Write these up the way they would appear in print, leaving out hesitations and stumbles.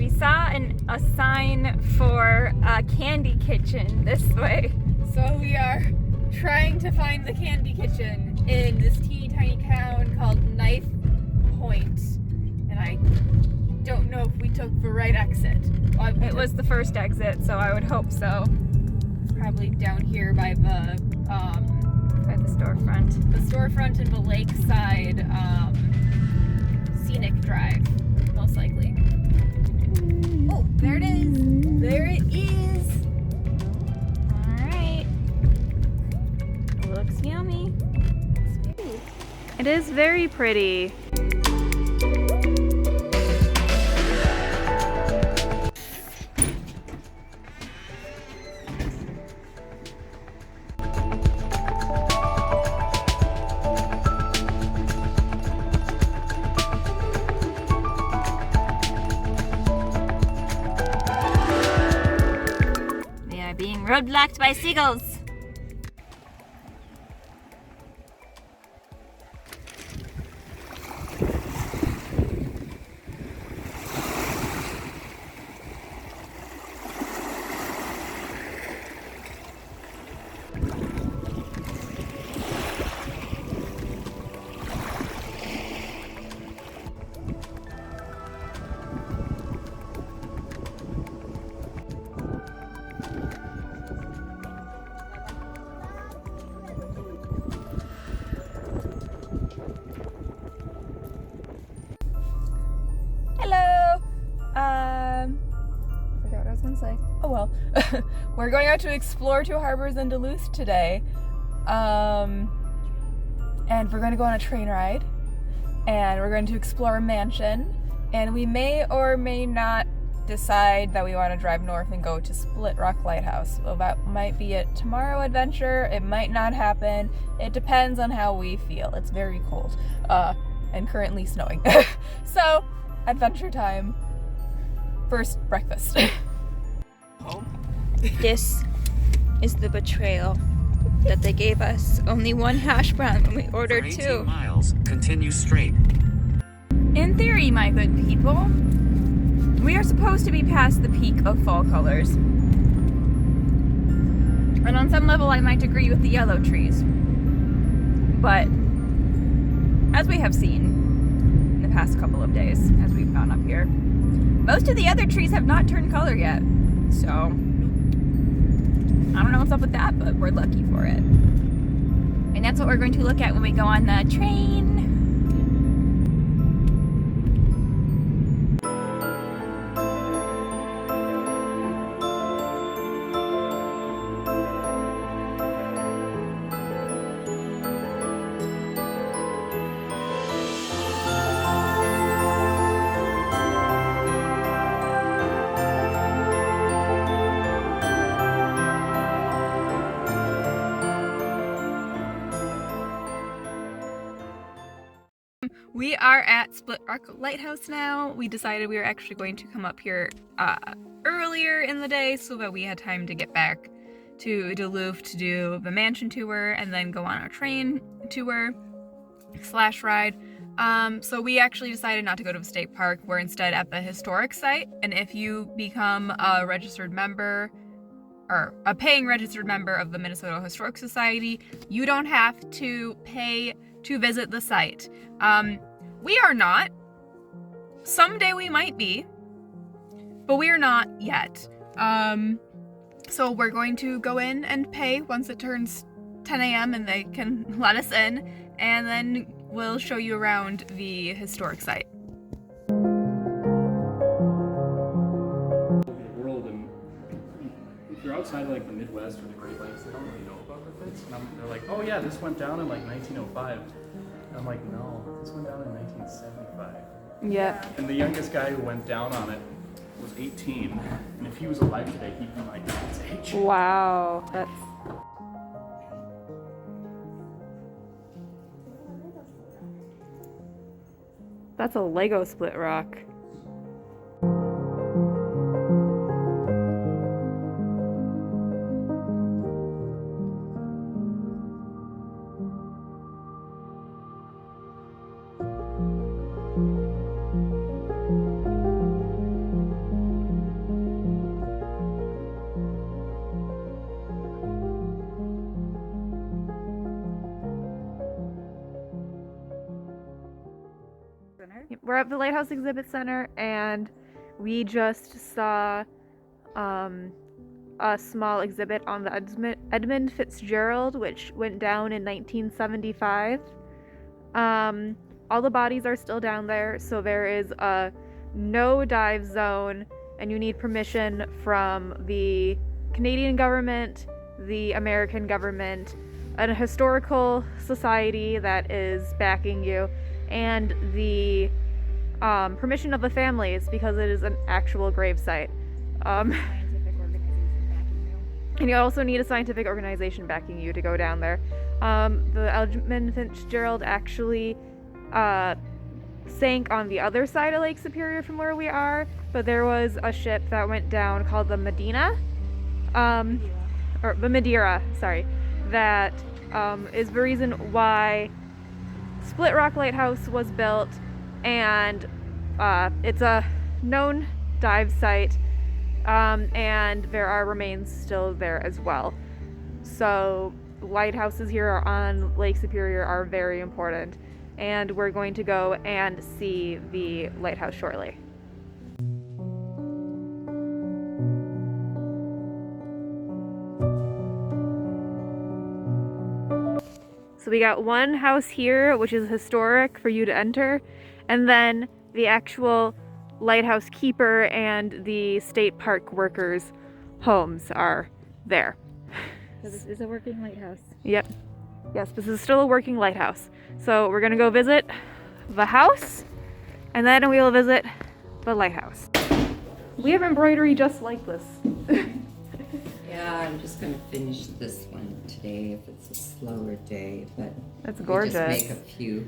we saw a sign for a candy kitchen this way. So we are trying to find the candy kitchen in this teeny tiny town called Knife Point. And I don't know if we took the right exit. Well, It was the first exit, so I would hope so. probably down here by the storefront. The storefront and the lakeside scenic drive, most likely. Oh, there it is. There it is. Alright. Looks yummy. It is very pretty. Roadblocked by seagulls. Oh well. We're going out to explore two harbors in Duluth today. And we're going to go on a train ride. And we're going to explore a mansion. And we may or may not decide that we want to drive north and go to Split Rock Lighthouse. So that might be a tomorrow adventure. It might not happen. It depends on how we feel. It's very cold. And currently snowing. So, adventure time. First, breakfast. This is the betrayal that they gave us. Only one hash brown when we ordered For 18 two. miles, continue straight. In theory, my good people, we are supposed to be past the peak of fall colors. And on some level, I might agree with the yellow trees. But as we have seen in the past couple of days, as we've gone up here, most of the other trees have not turned color yet. So, I don't know what's up with that, but we're lucky for it. And that's what we're going to look at when we go on the train. We are at Split Rock Lighthouse now. We decided we were actually going to come up here earlier in the day so that we had time to get back to Duluth to do the mansion tour and then go on our train tour / ride. So we actually decided not to go to the state park. We're instead at the historic site. And if you become a registered member or a paying registered member of the Minnesota Historic Society, you don't have to pay to visit the site. We are not. Someday we might be, but we are not yet. So we're going to go in and pay once it turns 10 a.m. and they can let us in, and then we'll show you around the historic site. World, and if you're outside like the Midwest or the Great Lakes, they don't really know about the pits. And they're like, oh yeah, this went down in like 1905. I'm like, no, this went down in 1975. Yeah. And the youngest guy who went down on it was 18. And if he was alive today, he'd be my dad's age. Wow, that's a Lego split rock. we're at the Lighthouse Exhibit Center, and we just saw a small exhibit on the Edmund Fitzgerald, which went down in 1975. All the bodies are still down there, so there is a no dive zone, and you need permission from the Canadian government, the American government, a historical society that is backing you, and the permission of the families, because it is an actual grave site. And you also need a scientific organization backing you to go down there. The Edmund Fitzgerald actually sank on the other side of Lake Superior from where we are, but there was a ship that went down called the Medina, or the Madeira, sorry, that is the reason why Split Rock Lighthouse was built, and it's a known dive site. And there are remains still there as well. So lighthouses here on Lake Superior are very important, and we're going to go and see the lighthouse shortly. So we got one house here, which is historic for you to enter, and then the actual lighthouse keeper and the state park workers' homes are there. So this is a working lighthouse. Yep. Yes, this is still a working lighthouse. So we're gonna go visit the house, and then we will visit the lighthouse. We have embroidery just like this. Yeah, I'm just gonna finish this one today if it's a slower day, but That's we gorgeous. just make a few.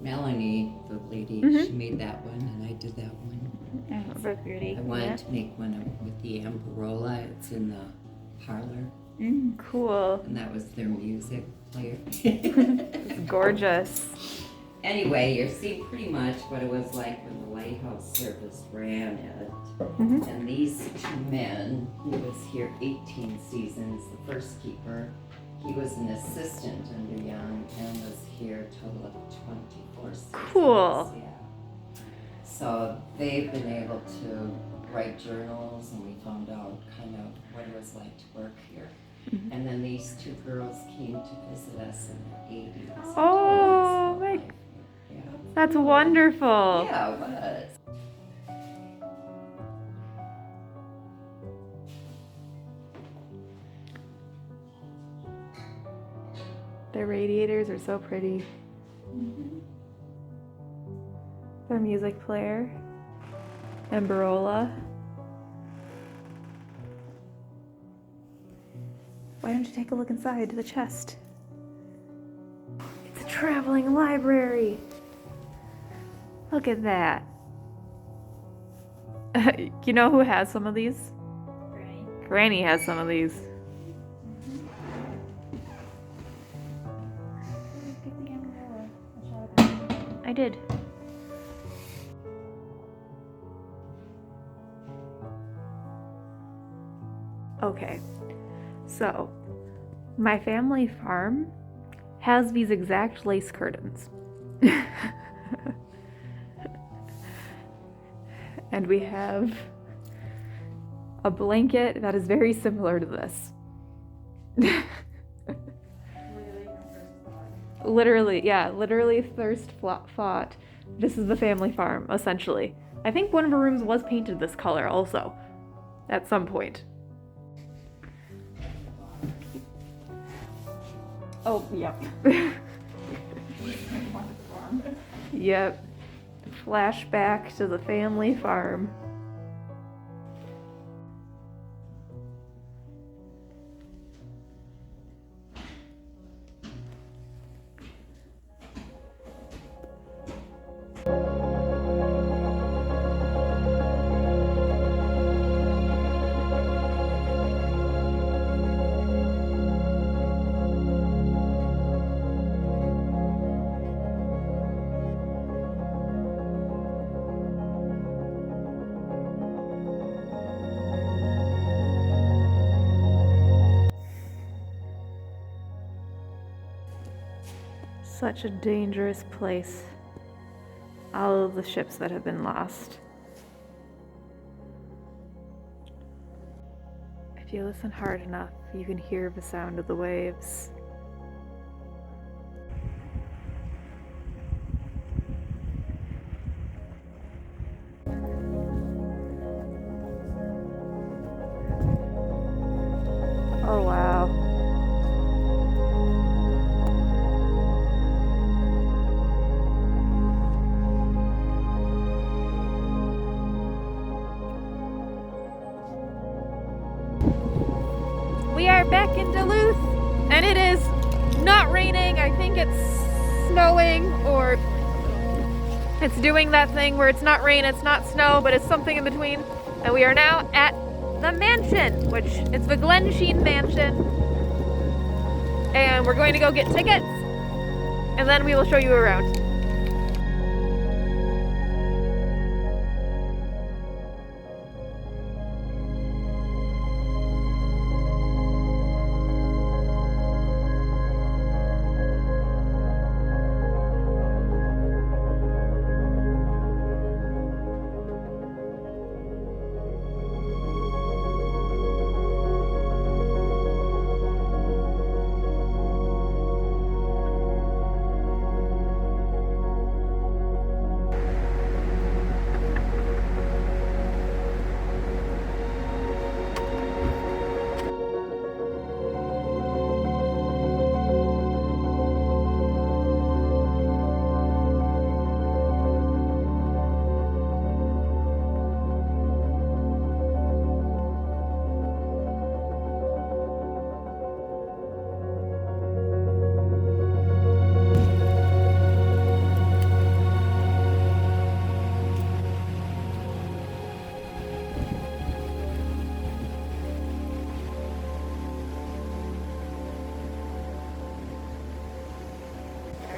Melanie, the lady, she made that one, and I did that one. Oh, so pretty. I wanted to make one with the Ambarola. It's in the parlor, Cool. and that was their music player. It's gorgeous. Anyway, you're seeing pretty much what it was like when the lighthouse service ran it. And these two men, he was here 18 seasons, the first keeper. He was an assistant under Young and was here a total of 24 seasons. Cool. Yeah. So they've been able to write journals, and we found out kind of what it was like to work here. And then these two girls came to visit us in the 80s. Oh, my, Yeah. that's wonderful. Yeah, it was. Their radiators are so pretty. Their music player. And Barola. Why don't you take a look inside to the chest? It's a traveling library. Look at that. You know who has some of these? Granny. Granny has some of these. I did. Okay, so my family farm has these exact lace curtains. And we have a blanket that is very similar to this. Literally thirst fought. This is the family farm, essentially. I think one of the rooms was painted this color also, at some point. Oh, yep. Yep. Flashback to the family farm. Such a dangerous place. all of the ships that have been lost. If you listen hard enough, you can hear the sound of the waves. Oh wow. We are back in Duluth, and it is not raining. I think it's snowing, or it's doing that thing where it's not rain, it's not snow, but it's something in between. And we are now at the mansion, which is the Glensheen Mansion. And we're going to go get tickets, and then we will show you around.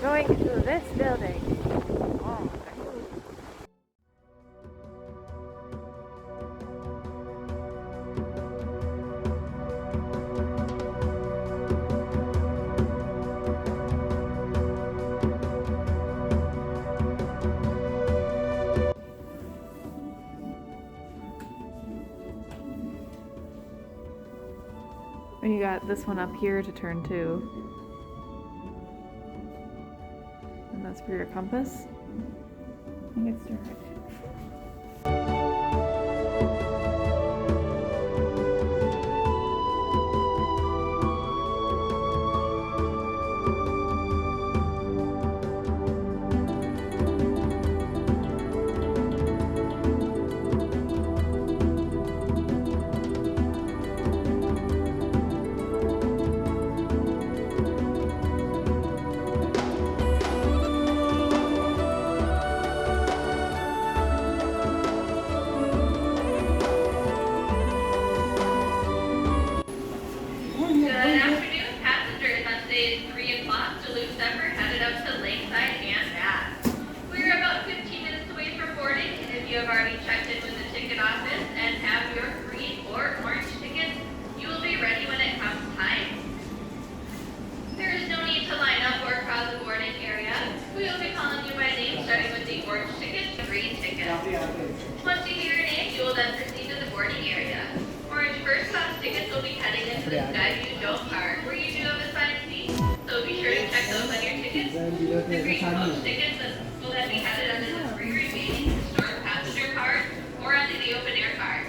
Going to this building. Oh, and you got this one up here to turn to. And that's for your compass. I think it's direct. Once you hear your name, you will then proceed to the boarding area. Orange first class tickets will be heading into the Skyview Dome Park, where you do have assigned seats, so be sure to check those on your tickets. The green coach tickets will then be headed under the free remaining historic passenger card or under the open air card.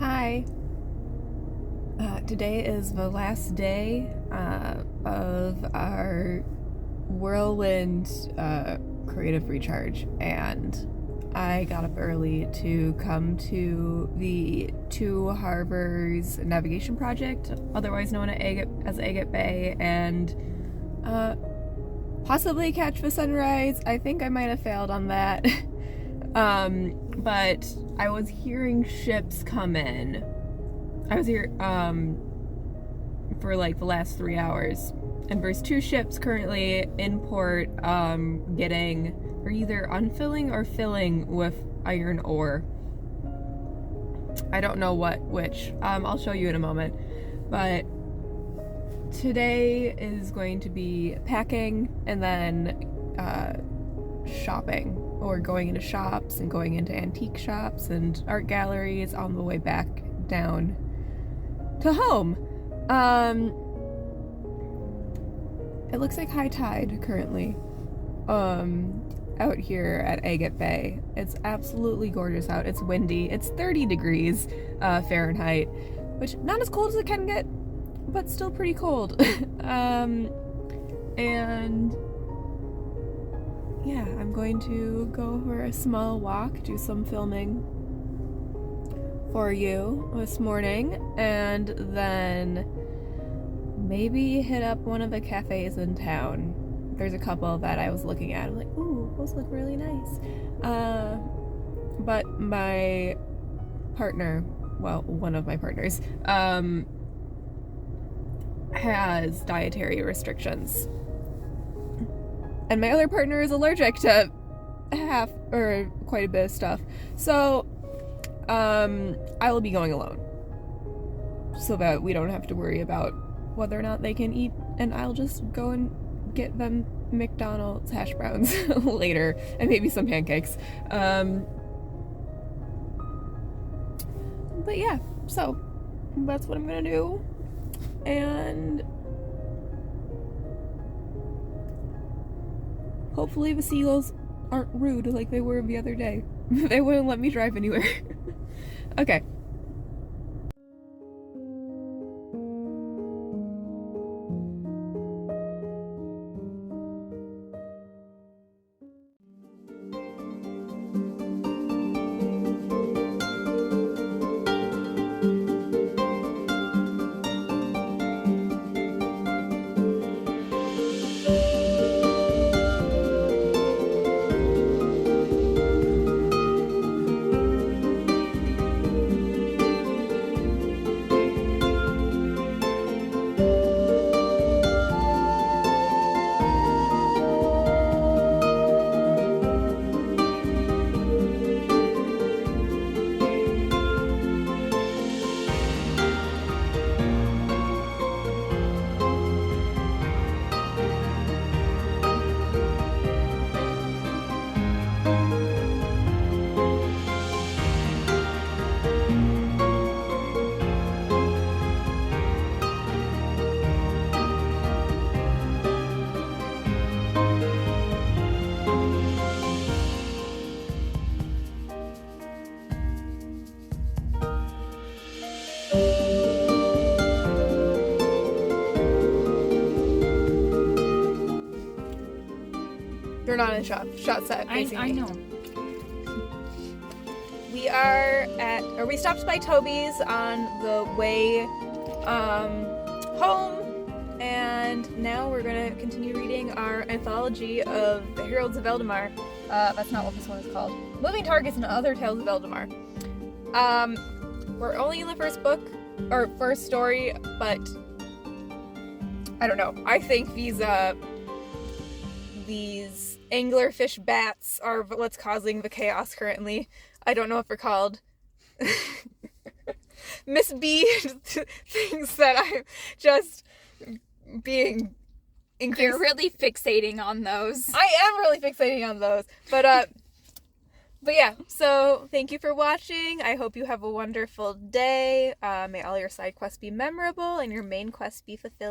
Hi. Today is the last day of our Whirlwind creative recharge, and I got up early to come to the Two Harbors navigation project, otherwise known as Agate Bay, and possibly catch the sunrise. I think I might have failed on that. But I was hearing ships come in. I was here for like the last 3 hours, and there's 2 ships currently in port getting, or either unfilling or filling with iron ore. I don't know which. I'll show you in a moment. But today is going to be packing and then shopping, or going into shops and going into antique shops and art galleries on the way back down to home. It looks like high tide currently out here at Agate Bay. It's absolutely gorgeous out. It's windy. It's 30 degrees Fahrenheit, which not as cold as it can get, but still pretty cold. And yeah, I'm going to go for a small walk, do some filming for you this morning, and then maybe hit up one of the cafes in town. There's a couple that I was looking at. I'm like, ooh, those look really nice. But my partner, well, one of my partners, has dietary restrictions. And my other partner is allergic to quite a bit of stuff. So, I will be going alone, so that we don't have to worry about whether or not they can eat, and I'll just go and get them McDonald's hash browns later, and maybe some pancakes. But yeah, so that's what I'm gonna do, and hopefully the seagulls aren't rude like they were the other day. They wouldn't let me drive anywhere. Okay. You're not in shot set. I know. We stopped by Toby's on the way home, and now we're gonna continue reading our anthology of the Heralds of Eldamar. That's not what this one is called. Moving Targets and Other Tales of Eldamar. We're only in the first book, or first story, but I don't know. I think these anglerfish bats are what's causing the chaos currently. I don't know if they're called Miss B things that I'm just being increased. You're really fixating on those. I am really fixating on those. But yeah, so thank you for watching. I hope you have a wonderful day. May all your side quests be memorable and your main quests be fulfilled.